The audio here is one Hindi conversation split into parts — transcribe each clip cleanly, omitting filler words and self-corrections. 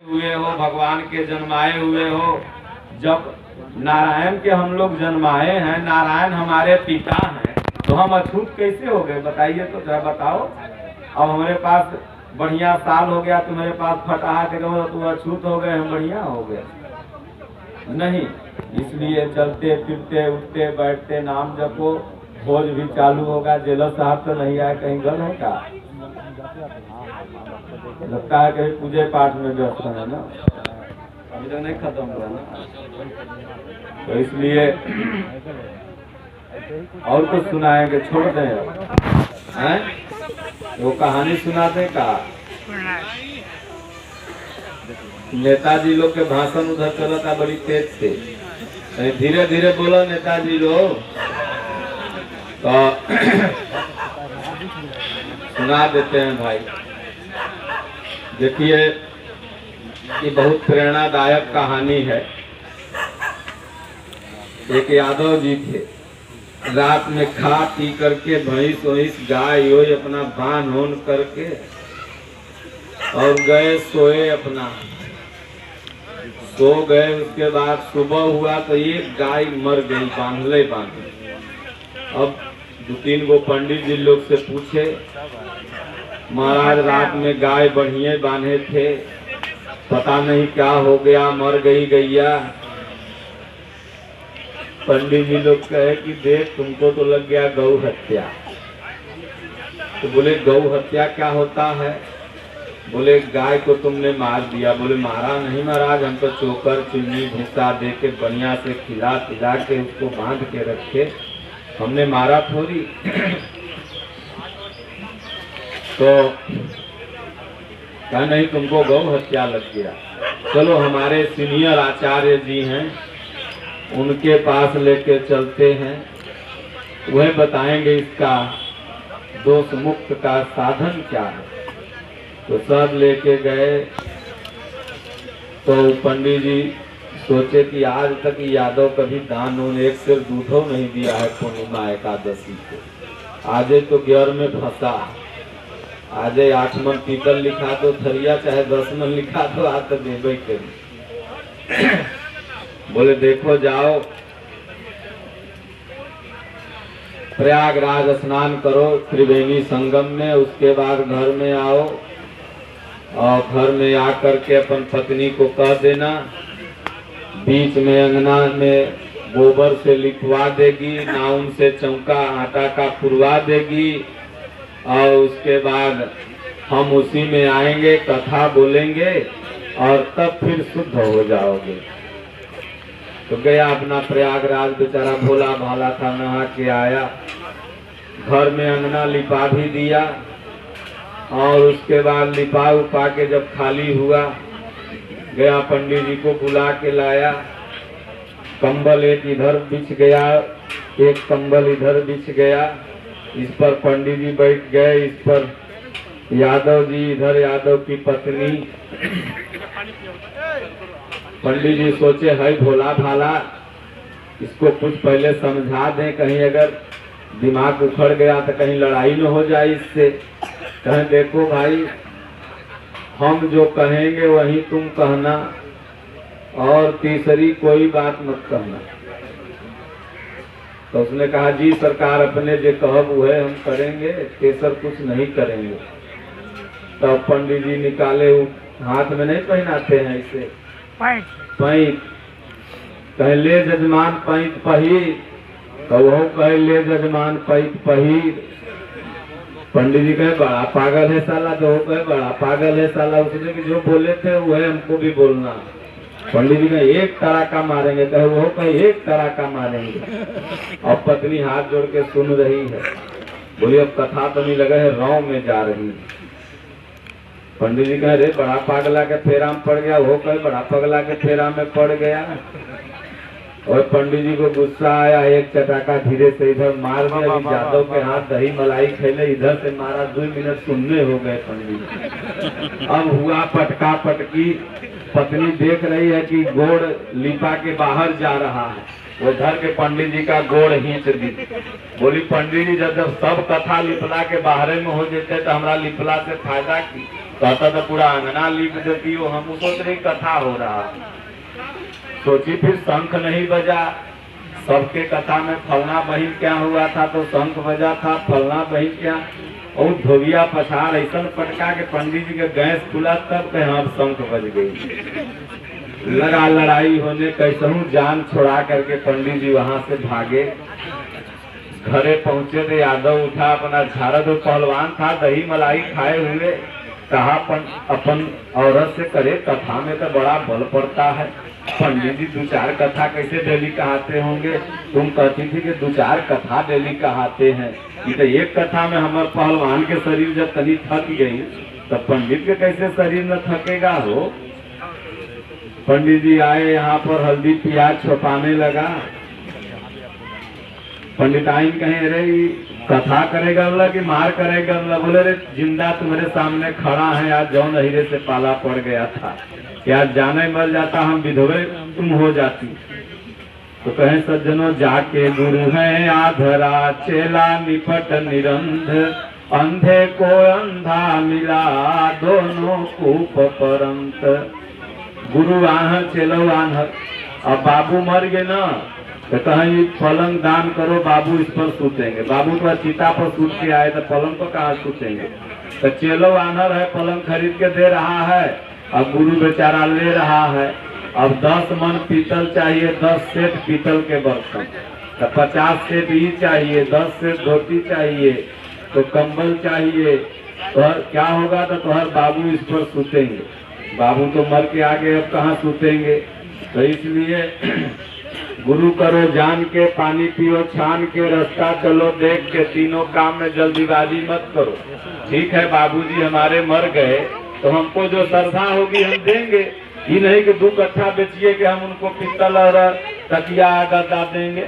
हुए हो, भगवान के जन्माए हुए हो। जब नारायण के हम लोग जन्माए हैं, नारायण हमारे पिता हैं, तो हम अछूत कैसे हो गए बताइए तो जरा बताओ। अब हमारे पास बढ़िया साल हो गया, तुम्हारे पास फटाहा के दो तो अछूत हो गए, हम बढ़िया हो गए नहीं। इसलिए चलते फिरते उठते बैठते नाम जपो, भोज भी चालू होगा। जेलर साहब तो नहीं आए, कहीं गल है का? लगता है कहीं पूजे पाठ में व्यस्त है ना, अभी तक नहीं खत्म हुआ ना। तो इसलिए और कुछ सुनाएंगे, छोड़ दें हैं? वो कहानी सुनाते का नेताजी लोग के भाषण उधर चला था बड़ी तेज से, धीरे धीरे बोलो नेताजी लोग। तो सुना देते हैं भाई। देखिए ये बहुत प्रेरणादायक कहानी है। एक यादव जी थे, रात में खा पी करके भैंस वैंस गाय योय अपना बांध होन करके और गए सोए, अपना सो गए। उसके बाद सुबह हुआ तो एक गाय मर गई, बांधले बांधे। अब 2-3 गो पंडित जी लोग से पूछे, महाराज रात में गाय बढ़िया बांधे थे, पता नहीं क्या हो गया, मर गई गैया। पंडित जी लोग कहे कि देख तुमको तो लग गया गौ हत्या। तो बोले गौ हत्या क्या होता है? बोले गाय को तुमने मार दिया। बोले मारा नहीं महाराज, हम तो चोकर चीनी भूसा दे के बढ़िया से खिला पिला के उसको बांध के रखे, हमने मारा थोड़ी। तो क्या नहीं तुमको गौ हत्या लग गया। चलो हमारे सीनियर आचार्य जी हैं, उनके पास लेके चलते हैं, वह बताएंगे इसका दोष मुक्त का साधन क्या है। तो सब लेके गए। तो पंडित जी सोचे कि आज तक यादव कभी दान उन्हें एक सिर दूधो नहीं दिया है पूर्णिमा एकादशी को, आज तो ग्यार में फंसा। आज 8 मन पीतल लिखा दो थरिया, चाहे 10 मन लिखा दो, आज तो देवे करी। बोले देखो जाओ प्रयागराज स्नान करो त्रिवेणी संगम में, उसके बाद घर में आओ और घर में आकर के अपन पत्नी को कह देना, बीच में अंगना में गोबर से लिखवा देगी, नाउन से चौका आटा का पुरवा देगी, और उसके बाद हम उसी में आएंगे, कथा बोलेंगे और तब फिर शुद्ध हो जाओगे। तो गया अपना प्रयागराज, बेचारा भोला भाला था, नहा के आया, घर में अंगना लिपा भी दिया। और उसके बाद लिपा उपा के जब खाली हुआ, गया पंडित जी को बुला के लाया। कंबल एक इधर बिछ गया, एक कंबल इधर बिछ गया, इस पर पंडित जी बैठ गए, इस पर यादव जी, इधर यादव की पत्नी। पंडित जी सोचे है भोला भाला, इसको कुछ पहले समझा दें, कहीं अगर दिमाग उखड़ गया तो कहीं लड़ाई न हो जाए इससे। कहें देखो भाई, हम जो कहेंगे वही तुम कहना और तीसरी कोई बात मत कहना। तो उसने कहा जी सरकार, अपने जो कहब वह हम करेंगे, तेसर कुछ नहीं करेंगे। तब पंडित जी निकाले, हाथ में नहीं पहनाते हैं इसे पैंत, कहे ले जजमान पैंत पहिर, तो वह कहे ले जजमान पैंत पहिर। पंडित जी कहे बड़ा पागल है साला, तो वो कहे बड़ा पागल है साला। उसने कि जो बोले थे वह हमको भी बोलना। पंडित जी कहे एक तड़ाका मारेंगे, कहे वो कहे एक तड़ाका मारेंगे। और पत्नी हाथ जोड़ के सुन रही है, बोली अब कथा तो नहीं लगा है, राव में जा रही है। पंडित जी कहे रे बड़ा पागला के फेरा में पड़ गया, वो कहे बड़ा पगला के फेरा में पड़ गया। और पंडित जी को गुस्सा आया, एक चटाका धीरे से इधर मार दिया। यादव के हाथ दही मलाई खेले, इधर से मारा, 2 मिनट सुनने हो गए पंडित। अब हुआ पटका पटकी, पत्नी देख रही है कि गोड़ लिपा के बाहर जा रहा है, वो धर के पंडित जी का गोड़ खींच दी। बोली पंडित जी जब सब कथा लिपला के बाहर में हो जाते तो हमारा लिपला से फायदा की, कहता तो पूरा अंगना लिख देती हो। हम सोच रही कथा हो रहा, सोची फिर शंख नहीं बजा। सबके कथा में फलना बहिन क्या हुआ था तो शंख बजा था, फलना बहिन क्या, और धोबिया पछाड़ ऐसा पटका के पंडित जी के गैस खुला, तब कहे हाँ शंख बज गई। लगा लड़ाई होने, कैसहू जान छोड़ा करके पंडित जी वहां से भागे। घरे पहुंचे तो यादव उठा अपना झाड़ा, जो पहलवान था दही मलाई खाए हुए, कहा अपन औरत से करे कथा में तो बड़ा बल पड़ता है। पंडित जी 2-4 कथा कैसे डेली कहाते होंगे? तुम कहती थी कि 2-4 कथा डेली कहाते हैं, ये तो एक कथा में हमारे पहलवान के शरीर जब तनी थक गई तो पंडित के कैसे शरीर न थकेगा हो। पंडित जी आए, यहाँ पर हल्दी प्याज छुपाने लगा। पंडिताइन कहे अरे कथा करेगा बोला कि मार करेगा बोला? बोले रे जिंदा तुम्हारे सामने खड़ा है, आज जौन हीरे से पाला पड़ गया था, क्या जाने मर जाता हम विधवे तुम हो जाती। तो कहे सज्जनों जाके गुरु है आधरा, चेला निपट निरंध, अंधे को अंधा मिला, दोनों कूप परंत। गुरु आहर चेलो आहर। अब बाबू मर गए ना तो कहीं पलंग दान करो, बाबू इस पर सूतेंगे। बाबू तो चिता पर सूत के आए तो पलंग पर कहाँ सूतेंगे? तो चेलो आनर है, पलंग खरीद के दे रहा है, अब गुरु बेचारा ले रहा है। अब 10 मन पीतल चाहिए, 10 सेट पीतल के बर्तन, तो 50 सेट ही चाहिए, 10 सेट धोती चाहिए, तो कंबल चाहिए। तो क्या होगा? तो तुम्हारे बाबू इस पर सूतेंगे। बाबू तो मर के आगे, अब कहाँ सूतेंगे? तो इसलिए गुरु करो जान के, पानी पियो छान के, रास्ता चलो देख के, तीनों काम में जल्दीबाजी मत करो। ठीक है बाबूजी हमारे मर गए तो हमको जो श्रद्धा होगी हम देंगे, ये नहीं कि 2 कट्ठा बेचिए कि हम उनको पित्तल और तकिया गद्दा देंगे।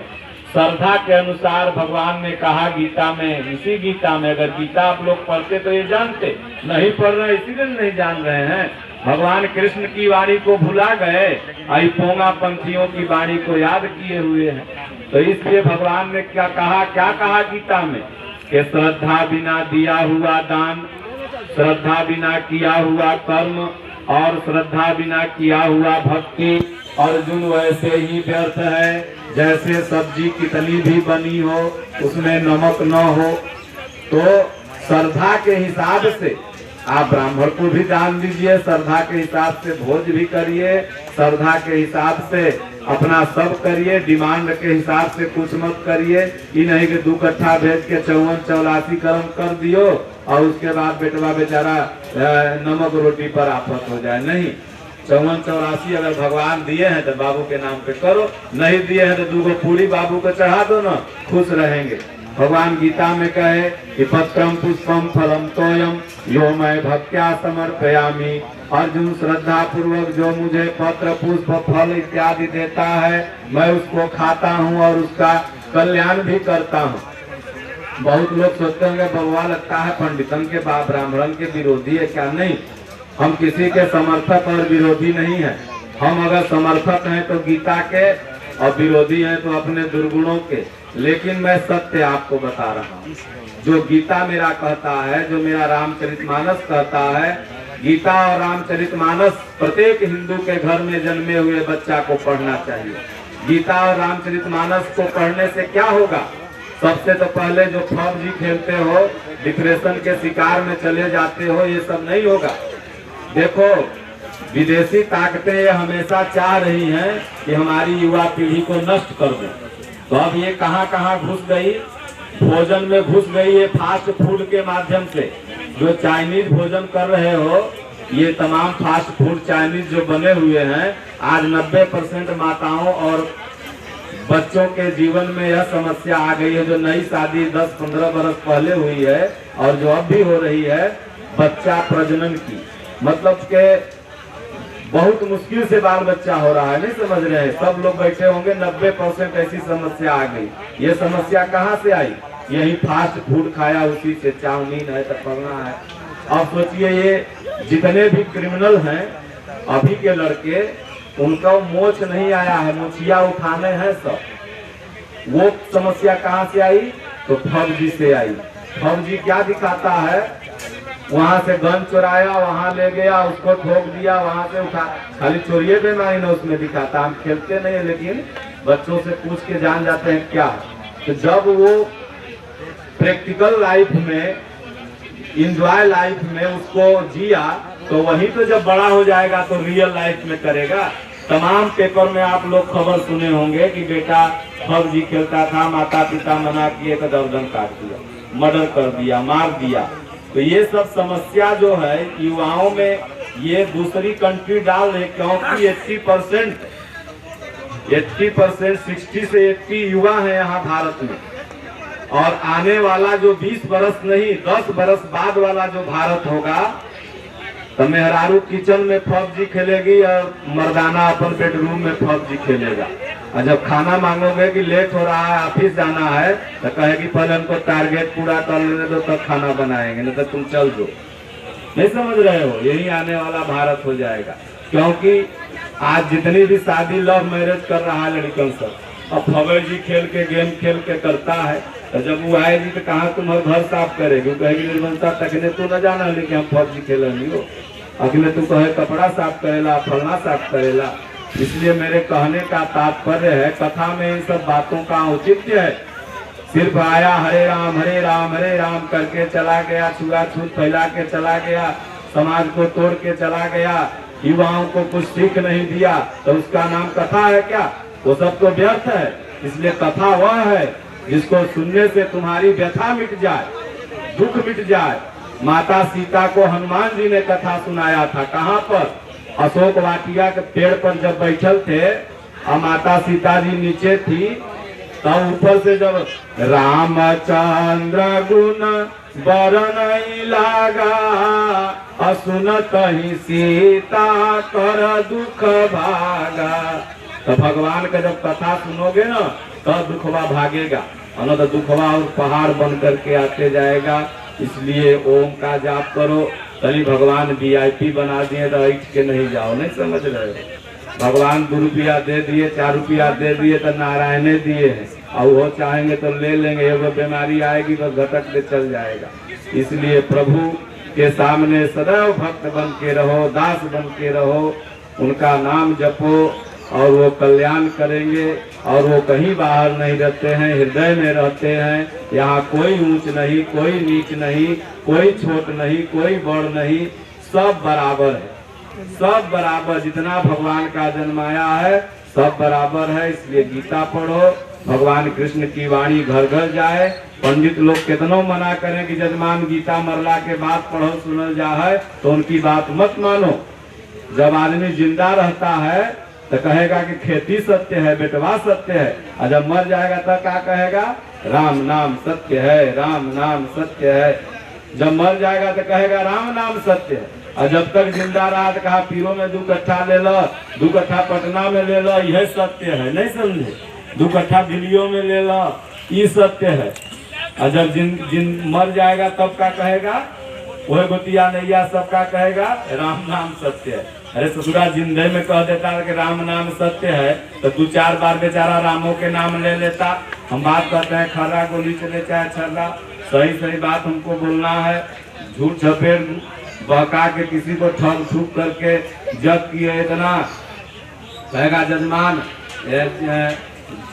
श्रद्धा के अनुसार भगवान ने कहा गीता में, इसी गीता में, अगर गीता आप लोग पढ़ते तो ये जानते, नहीं पढ़ रहे इसीलिए नहीं जान रहे हैं। भगवान कृष्ण की वाणी को भुला गए, आई पोंगा पंथियों की वाणी को याद किए हुए हैं। तो इसलिए भगवान ने क्या कहा गीता में कि श्रद्धा बिना दिया हुआ दान, श्रद्धा बिना किया हुआ कर्म, और श्रद्धा बिना किया हुआ भक्ति अर्जुन वैसे ही व्यर्थ है जैसे सब्जी कितनी भी बनी हो उसमें नमक न हो। तो श्रद्धा के हिसाब से आप ब्राह्मण को भी दान दीजिए, श्रद्धा के हिसाब से भोज भी करिए, श्रद्धा के हिसाब से अपना सब करिए, डिमांड के हिसाब से कुछ मत करिए। ये नहीं कि 2 कट्ठा भेज के 54-84 कर्म कर दियो और उसके बाद बेटवा बेचारा नमक रोटी पर आफत हो जाए। नहीं, 54-84 अगर भगवान दिए हैं तो बाबू के नाम पे करो, नहीं दिए हैं तो 2 पूरी बाबू को चढ़ा दो ना, खुश रहेंगे। भगवान गीता में कहे कि पत्रम पुष्पम फलम तोयम यो मैं भक्त्या समर्पयामि। अर्जुन श्रद्धा पूर्वक जो मुझे पत्र पुष्प फल इत्यादि देता है मैं उसको खाता हूँ और उसका कल्याण भी करता हूँ। बहुत लोग सोचते होंगे भगवान लगता है पंडितन के ब्राह्मण के विरोधी है क्या? नहीं, हम किसी के समर्थक और विरोधी नहीं है। हम अगर समर्थक हैं तो गीता के और विरोधी हैं तो अपने दुर्गुणों के। लेकिन मैं सत्य आपको बता रहा हूँ, जो गीता मेरा कहता है, जो मेरा रामचरितमानस कहता है, गीता और रामचरितमानस प्रत्येक हिंदू के घर में जन्मे हुए बच्चा को पढ़ना चाहिए। गीता और रामचरितमानस को पढ़ने से क्या होगा? सबसे तो पहले जो PUBG खेलते हो, डिप्रेशन के शिकार में चले जाते हो, ये सब नहीं होगा। देखो विदेशी ताकतें ये हमेशा चाह रही हैं कि हमारी युवा पीढ़ी को नष्ट कर दें। तो अब ये कहाँ घुस गई? भोजन में घुस गई। ये फास्ट फूड के माध्यम से जो चाइनीज भोजन कर रहे हो, ये तमाम फास्ट फूड चाइनीज जो बने हुए हैं, आज 90% माताओं और बच्चों के जीवन में यह समस्या आ गई है, जो नई शादी 10-15 बरस पहले हुई है और जो अब भी हो रही है, बच्चा प्रजनन की। मतलब के बहुत मुश्किल से बाल बच्चा हो रहा है, नहीं समझ रहे हैं। सब लोग बैठे होंगे, 90% ऐसी समस्या आ गई। ये समस्या कहाँ से आई? यही फास्ट फूड खाया, उसी से चाउमीन है तो पढ़ना है। अब सोचिए ये जितने भी क्रिमिनल हैं अभी के लड़के, उनका मोच नहीं आया है, मुछिया उठाने हैं सब। वो समस्या कहाँ से आई? तो PUBG से आई। PUBG क्या दिखाता है? वहां से गन चुराया, वहां ले गया, उसको ठोक दिया, वहां से उठा। खाली चोरिये बेमानी ने उसमें दिखाता। हम खेलते नहीं है, लेकिन बच्चों से पूछ के जान जाते हैं क्या। तो जब वो प्रैक्टिकल लाइफ में, इंजॉय लाइफ में उसको जिया, तो वही तो जब बड़ा हो जाएगा तो रियल लाइफ में करेगा। तमाम पेपर में आप लोग खबर सुने होंगे कि बेटा पबजी खेलता था, माता पिता मना किए तो गर्दन काट दिया, मर्डर कर दिया, मार दिया। तो ये सब समस्या जो है युवाओं में, ये दूसरी कंट्री डाल रहे, क्योंकि 80% 60 से 80 युवा है यहाँ भारत में। और आने वाला जो 20 बरस नहीं 10 बरस बाद वाला जो भारत होगा, तो मेहरारू किचन में पबजी खेलेगी और मर्दाना अपन बेडरूम में पबजी खेलेगा। और जब खाना मांगोगे कि लेट हो रहा है, ऑफिस जाना है, तो कहेगी पहले हमको टारगेट पूरा कर लेने दो तब खाना बनाएंगे, नहीं तो तुम चल दो। नहीं समझ रहे हो? यही आने वाला भारत हो जाएगा। क्योंकि आज जितनी भी शादी लव मैरिज कर रहा है लड़कियों सब, अब पबजी खेल के, गेम खेल के करता है। तो जब वो आएगी तो कहाँ तुम्हारे घर साफ करेगी? वो कहेगी निर्मलता तकने तो न जाना, लेकिन हम पबजी खेल नहीं हो। अगले तू कहे कपड़ा साफ करेला, फलना साफ करेला। इसलिए मेरे कहने का तात्पर्य है, कथा में इन सब बातों का औचित्य है। सिर्फ आया हरे राम हरे राम करके चला गया, छुआछूत फैला के चला गया, समाज को तोड़ के चला गया, युवाओं को कुछ सीख नहीं दिया, तो उसका नाम कथा है क्या? वो सब तो व्यर्थ है। इसलिए कथा वह है जिसको सुनने से तुम्हारी व्यथा मिट जाए, दुख मिट जाए। माता सीता को हनुमान जी ने कथा सुनाया था। कहाँ पर? अशोक वाटिया के पेड़ पर जब बैठल थे और माता सीता जी नीचे थी, तब ऊपर से जब रामचंद्र गुण बरनई लागा, असुनत ही सीता कर दुख भागा। तो भगवान का जब कथा सुनोगे ना, तब दुखवा भागेगा, और न तो दुखवा और पहाड़ बन करके आते जाएगा। इसलिए ओम का जाप करो। तभी भगवान VIP बना दिए तो ऐठ के नहीं जाओ। नहीं समझ रहे हो? भगवान 2 रुपया दे दिए, 4 रुपया दे दिए तो नारायणे दिए हैं, और वो चाहेंगे तो ले लेंगे। एगो बीमारी आएगी तो घटक के चल जाएगा। इसलिए प्रभु के सामने सदैव भक्त बन के रहो, दास बन के रहो, उनका नाम जपो, और वो कल्याण करेंगे। और वो कहीं बाहर नहीं रहते हैं, हृदय में रहते हैं। यहाँ कोई ऊंच नहीं, कोई नीच नहीं, कोई छोट नहीं, कोई बड़ नहीं, सब बराबर है, सब बराबर। जितना भगवान का जन्माया है सब बराबर है। इसलिए गीता पढ़ो, भगवान कृष्ण की वाणी घर घर जाए। पंडित लोग कितनों मना करें कि जजमान गीता मरला के बाद पढ़ो सुनल जाए, तो उनकी बात मत मानो। जब आदमी जिंदा रहता है तो कहेगा कि खेती सत्य है, बेटवा सत्य है, और जब मर जाएगा तो क्या कहेगा? राम नाम सत्य है, राम नाम सत्य है। जब मर जाएगा तो कहेगा राम नाम सत्य है। और जब तक जिंदा रहा तो कहा पीरों में 2 कट्ठा ले लो, 2 कट्ठा पटना में ले लो, यह सत्य है। नहीं समझे? 2 कट्ठा दिल्लियों में ले लो, ये सत्य है। और जब जिन मर जाएगा तब क्या कहेगा? वह गोतिया नैया सबका कहेगा राम नाम सत्य है। अरे ससुरा जिंदे में कह देता कि राम नाम सत्य है, तो 2-4 बार बेचारा रामों के नाम ले लेता। हम बात करते हैं खर्रा गोली चले चाहे छर्रा, सही बात हमको बोलना है। झूठ झपेट बहका के किसी को ठग ठूक करके जग किए इतना, कहेगा जजमान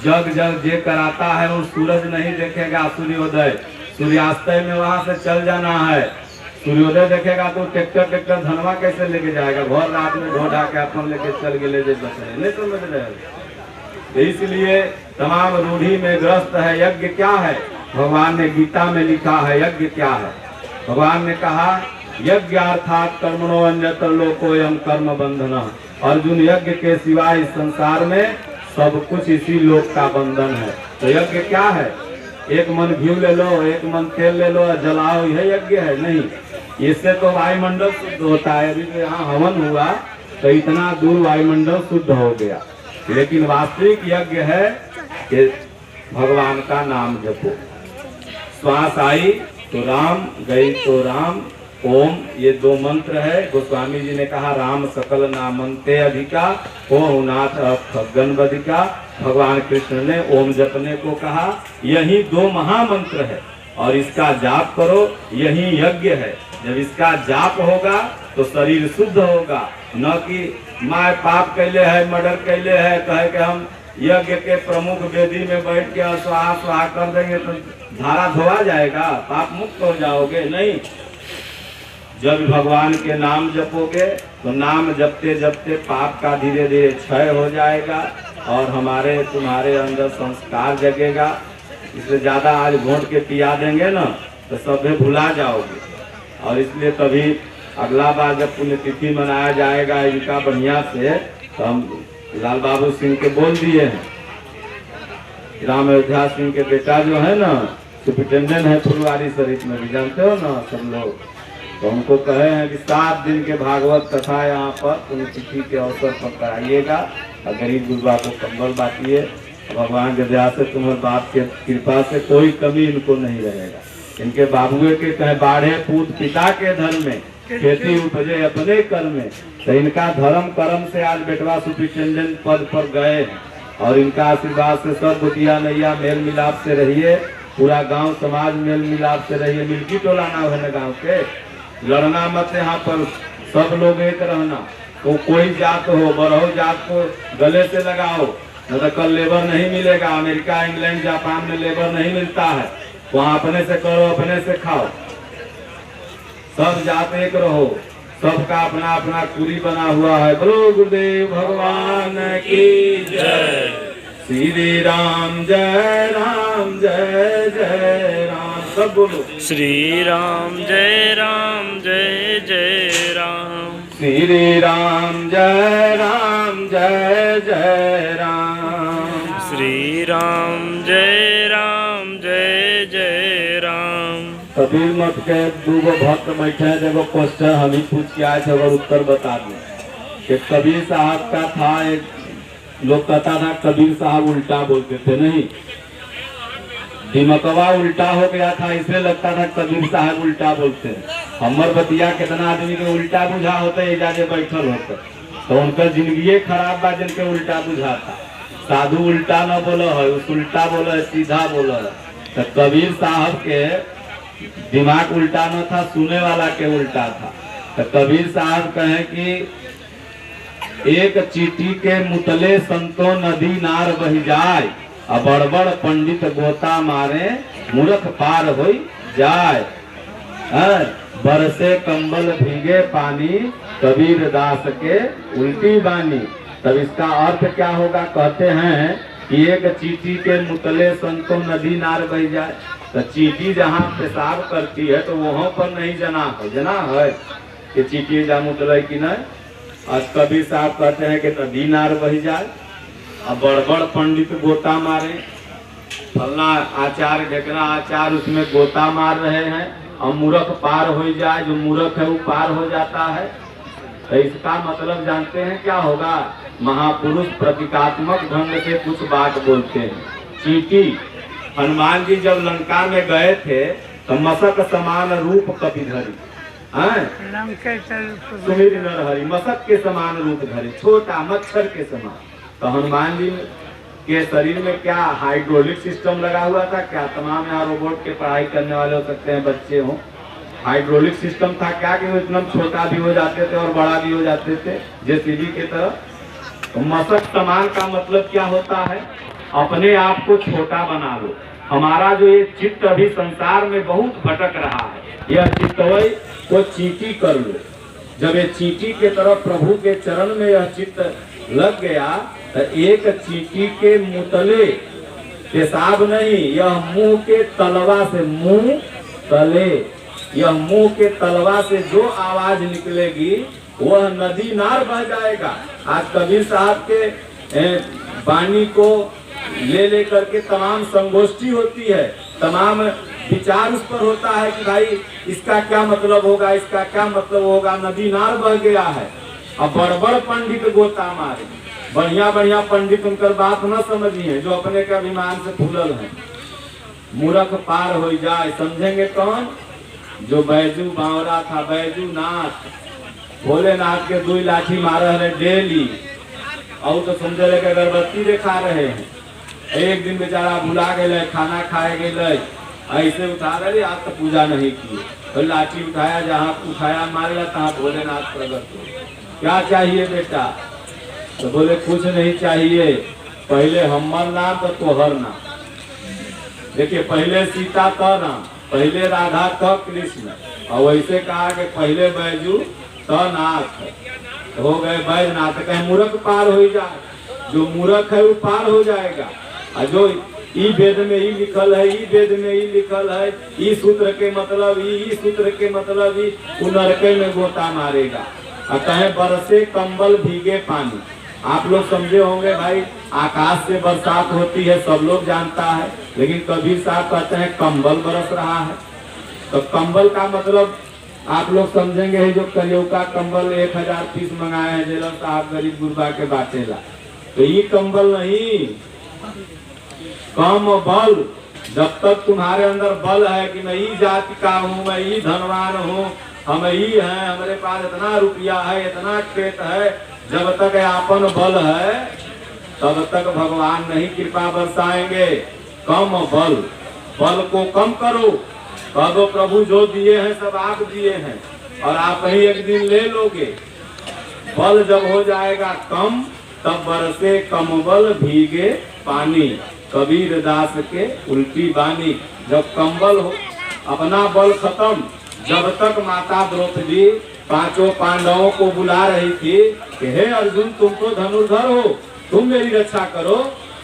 जग जे कराता है वो सूरज नहीं देखेगा सूर्योदय, सूर्यास्त में वहां से चल जाना है। सूर्योदय देखेगा तो ट्रैक्टर धनवा कैसे लेके जाएगा? भर रात में ढोढ़ा के अपन लेके चल गए जे बचने। नहीं समझ रहे हो? इसलिए तमाम रूढ़ी में ग्रस्त है। यज्ञ क्या है? भगवान ने गीता में लिखा है यज्ञ क्या है। भगवान ने कहा यज्ञ अर्थात कर्मणो अन्यत्र लोकोयम कर्म बंधन। अर्जुन, यज्ञ के सिवाय इस संसार में सब कुछ इसी लोक का बंधन है। तो यज्ञ क्या है? एक मन घी ले लो, एक मन तेल ले लो, जलाओ, यह यज्ञ है? नहीं। इससे तो वायुमंडल शुद्ध होता है। अभी तो यहाँ हवन हुआ तो इतना दूर वायुमंडल शुद्ध हो गया। लेकिन वास्तविक यज्ञ है कि भगवान का नाम जपो। श्वास आई तो राम, गई तो राम। ओम, ये 2 मंत्र है। गोस्वामी जी ने कहा राम सकल नामंते अधिका, ओम नाथ गणबधिका। भगवान कृष्ण ने ओम जपने को कहा। यही 2 महामंत्र है। और इसका जाप करो, यही यज्ञ है। जब इसका जाप होगा तो शरीर शुद्ध होगा, न कि माँ पाप कैले है, मर्डर कैले है, कहे कि हम यज्ञ के प्रमुख वेदी में बैठ के स्वाहा स्वाहा कर देंगे तो धारा धोआ जाएगा, पाप मुक्त हो जाओगे। नहीं, जब भगवान के नाम जपोगे तो नाम जपते जपते पाप का धीरे धीरे क्षय हो जाएगा और हमारे तुम्हारे अंदर संस्कार जगेगा। इससे ज्यादा आज घोट के पिया देंगे ना तो सभी भुला जाओगे। और इसलिए तभी अगला बार जब पुण्यतिथि मनाया जाएगा इनका बढ़िया से, तो हम लाल बाबू सिंह के बोल दिए हैं, राम अयोध्या सिंह के बेटा जो है ना सुपरिटेंडेंट है फुलवारी शरीफ में, भी जानते हो ना सब लोग, तो उनको कहे हैं कि 7 दिन के भागवत कथा यहाँ पर पुण्यतिथि के अवसर पर कराइएगा और गरीब गुरबा को कंबल बांटिए। भगवान के दया से तुम्हारे बाप के कृपा से कोई कमी इनको नहीं रहेगा। इनके बाबुए के कहे बाढ़े पूत पिता के धन में, खेती उपजे अपने कर में, तो इनका धर्म कर्म से आज बेटवा सुपरिटेंडेंट पद पर गए हैं। और इनका आशीर्वाद से सब बुटिया नैया मेल मिलाप से रहिए, पूरा गांव समाज मेल मिलाप से रहिए। मिल्की टोला ना है ना गाँव के, लड़ना मत यहाँ पर, सब लोग एक रहना। तो कोई जात हो, बरहो जात को गले से लगाओ, न तो कल लेबर नहीं मिलेगा। अमेरिका, इंग्लैंड, जापान में लेबर नहीं मिलता है, वहाँ अपने से करो अपने से खाओ। सब जात एक रहो, सबका अपना अपना कुरी बना हुआ है। बोलो गुरुदेव भगवान की जय। श्री राम जय राम जय जय राम, सब बोलो। श्री राम जय जय राम। श्री राम जय जय राम। श्री राम जय जय राम। कबीर मत के दूगो भक्त बैठे हैं, देखो क्वेश्चन हम ही पूछ के आए थे, अगर उत्तर बता दें कि कबीर साहब का था, एक लोग कहता था कबीर साहब उल्टा बोलते थे, नहीं, दिमकवा उल्टा हो गया था, इसलिए लगता था कबीर साहब उल्टा बोलते हैं। हमर बतिया कितना आदमी के उल्टा बुझा होते इजाजे बैठल होते, तो उनका जिंदगी खराब बा जिनके उल्टा बुझाता। साधु उल्टा न बोलो है, उस उल्टा बोलो है, सीधा बोलो है। तो कबीर साहब के दिमाग उल्टा न था, सुने वाला के उल्टा था। तो कबीर साहब कहे कि एक चीटी के मुतले संतो नदी नार बही जाए, अब बड़बड़ पंडित गोता मारे मूर्ख पार हो जाए। बरसे कंबल भीगे पानी, कबीर दास के उल्टी बानी। तब इसका अर्थ क्या होगा? कहते हैं कि एक चीटी के मुतले संतो नदी नार बह जाए। तो चीटी जहाँ पेशाब करती है तो वहाँ पर नहीं जना है कि चीटी जहाँ मुतले की नहीं। आज कबीर साहब कहते हैं कि नदी नार बह जाए, अब बड़बड़ पंडित गोता मारे, फलना आचार्य ढेकना आचार्य उसमें गोता मार रहे हैं, और मूर्ख पार हो जाए, जो मूर्ख है वो पार हो जाता है। तो इसका मतलब जानते हैं क्या होगा? महापुरुष प्रतीकात्मक ढंग से कुछ बात बोलते हैं। चीटी, हनुमान जी जब लंका में गए थे तो मशक समान रूप कपिधरी, सुमिर नरहरि, मशक के समान रूप धरे, छोटा मच्छर के समान। तो हनुमान जी के शरीर में क्या हाइड्रोलिक सिस्टम लगा हुआ था क्या? तमाम यहाँ रोबोट के पढ़ाई करने वाले हो सकते हैं, बच्चे हो, हाइड्रोलिक सिस्टम था क्या कि वो इतना छोटा भी हो जाते थे और बड़ा भी हो जाते थे जेसीबी के तरह। तो मशक समान का मतलब क्या होता है? अपने आप को छोटा बना लो। हमारा जो ये चित्त अभी संसार में बहुत भटक रहा है, यह चित्तवय को चींटी कर लो। जब ये चींटी के तरफ प्रभु के चरण में यह चित्त लग गया तो एक चींटी के मुतले पेशाब नहीं, यह मुंह के तलवा से, मुंह तले, यह मुंह के तलवा से जो आवाज निकलेगी वह नदी नार बह जाएगा। आज कबीर साहब के वाणी को ले लेकर के तमाम संगोष्ठी होती है, तमाम विचार उस पर होता है कि भाई इसका क्या मतलब होगा, इसका क्या मतलब होगा। नदी नार बह गया है। अब बड़बड़ पंडित गोता मारे, बढ़िया बढ़िया पंडित उनकर बात न समझिए, जो अपने के अभिमान से फूलल है। मूर्ख पार हो जाए, समझेंगे कौन? जो बैजू बावरा था, बैजू नाथ, भोलेनाथ के 2 लाठी मार रहे डेली, और तो समझे ले अगरबत्ती दिखा रहे हैं। एक दिन बेचारा भुला गए, खाना खाए गए, ऐसे उठा रहे, आज तो पूजा नहीं की। तो लाठी उठाया, जहाँ उठाया मारेगा तहाँ भोलेनाथ प्रकट हो। क्या चाहिए बेटा? तो बोले कुछ नहीं चाहिए, पहले हमर नाम तो तोहर नाम। देखिए, पहले सीता का नाम, पहले राधा का कृष्ण, और वैसे कहा कि पहले बैजू तो नाथ। हो गए बैजनाथ। कहे मूर्ख पार हो जाए, जो मूर्ख है वो पार हो जाएगा। और जो ई वेद में ही लिखल है, ई वेद में ही लिखल है, ई सूत्र के मतलब ई सूत्र के मतलब ई, वो नरके में गोता मारेगा। और कहे बरसे कंबल भीगे पानी। आप लोग समझे होंगे भाई, आकाश से बरसात होती है, सब लोग जानता है, लेकिन कबीर साहब कहते हैं कंबल बरस रहा है। तो कंबल का मतलब आप लोग समझेंगे है, जो कलियुग का कंबल 1000 पीस मंगाए हैं जेलर साहब गरीब गुरबा के बाटेला, तो ये कंबल नहीं, कम बल। जब तक तुम्हारे अंदर बल है कि मैं ई जाति का हूँ, मैं ई धनवान हूँ, हम ही हैं, हमारे पास इतना रुपया है, इतना खेत है, जब तक आपन बल है तब तक भगवान नहीं कृपा बरसाएंगे। कम बल, बल को कम करो। कह दो प्रभु जो दिए हैं सब आप दिए हैं, और आप ही एक दिन ले लोगे। बल जब हो जाएगा कम, तब बरसे कम बल भीगे पानी, कबीर दास के उल्टी बानी। जब कंबल हो, अपना बल खत्म, जब तक माता द्रौपदी 5 पांडवों को बुला रही थी कि हे अर्जुन तुम तो धनुर्धर हो, तुम मेरी रक्षा करो।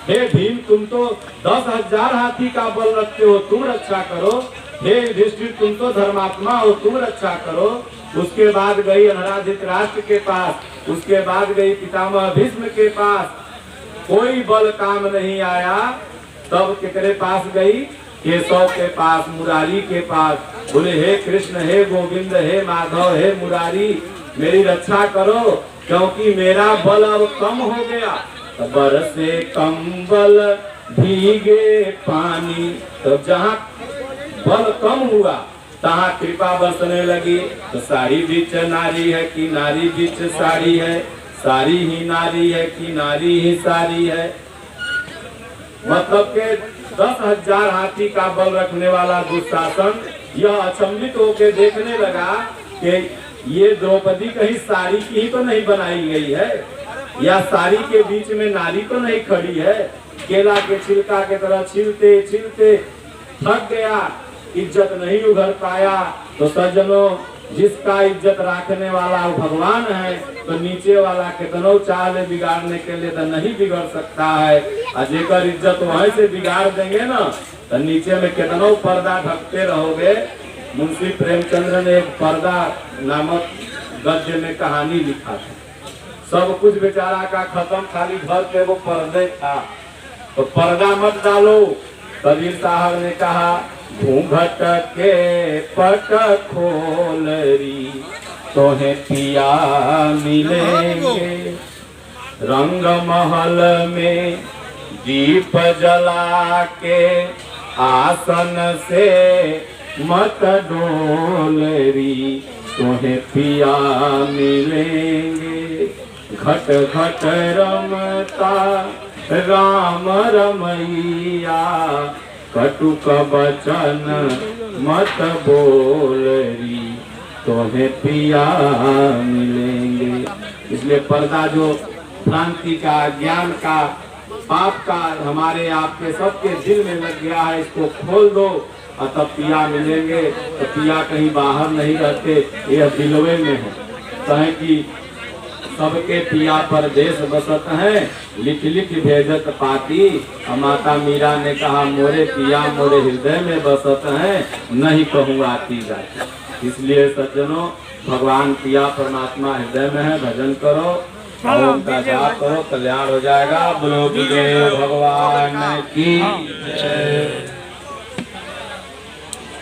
हे भीम तुम तो 10,000 हाथी का बल रखते हो, तुम रक्षा करो। हे युधिष्ठिर तुम तो धर्मात्मा हो, तुम रक्षा करो। उसके बाद गई अनहरा धृतराष्ट्र के पास, उसके बाद गई पितामह भीष्म के पास, कोई बल काम नहीं आया। तब केकरे पास गई? केशव के पास, मुरारी के पास। बोले हे कृष्ण, हे गोविंद, हे माधव, हे मुरारी, मेरी रक्षा करो, क्योंकि मेरा बल अब कम हो गया। तो बरसे कंबल भीगे पानी। तो जहाँ बल कम हुआ तहाँ कृपा बरसने लगी। तो सारी बीच नारी है कि नारी बीच सारी है, सारी ही नारी है कि नारी ही सारी है। मतलब के 10,000 हाथी का बल रखने वाला दुशासन यह अचंभित होकर देखने लगा कि ये द्रौपदी कहीं साड़ी की ही तो नहीं बनाई गई है, या साड़ी के बीच में नारी तो नहीं खड़ी है। केला के छिलका के तरह छिलते छिलते थक गया, इज्जत नहीं उभर पाया। तो सज्जनों, जिसका इज्जत रखने वाला भगवान है, तो नीचे वाला कितनो चाहे बिगाड़ने के लिए तो नहीं बिगड़ सकता है। और जेकर इज्जत वहीं से बिगाड़ देंगे ना, तो नीचे में कितनो पर्दा ढकते रहोगे। मुंशी प्रेमचंद्र ने एक पर्दा नामक गद्य में कहानी लिखा था। सब कुछ बेचारा का खत्म, खाली घर पे वो पर्दे था। तो पर्दा मत डालो। कबीर साहब ने कहा घूंघट के पट खोलरी, तोहे पिया मिलेंगे। रंग महल में दीप जला के आसन से मत डोलरी, तोहे पिया मिलेंगे। घट घट रमता राम रमैया, कटुक बचन मत बोलरी, तोहे पिया मिलेंगे। इसलिए पर्दा जो भ्रांति का, ज्ञान का, पाप का हमारे आपके सबके दिल में लग गया है, इसको खोल दो और तब पिया मिलेंगे। तो पिया कहीं बाहर नहीं रहते, यह दिलवे में है। कहें कि सबके पिया परदेश बसत हैं, लिख लिख भेजत पाती। और माता मीरा ने कहा मोरे पिया मोरे हृदय में बसत हैं, नहीं कहूँ आती जाती। इसलिए सज्जनों, भगवान पिया परमात्मा हृदय में है, भजन करो, ओम का जाप करो, कल्याण हो जाएगा। बोलो भगवान की जय।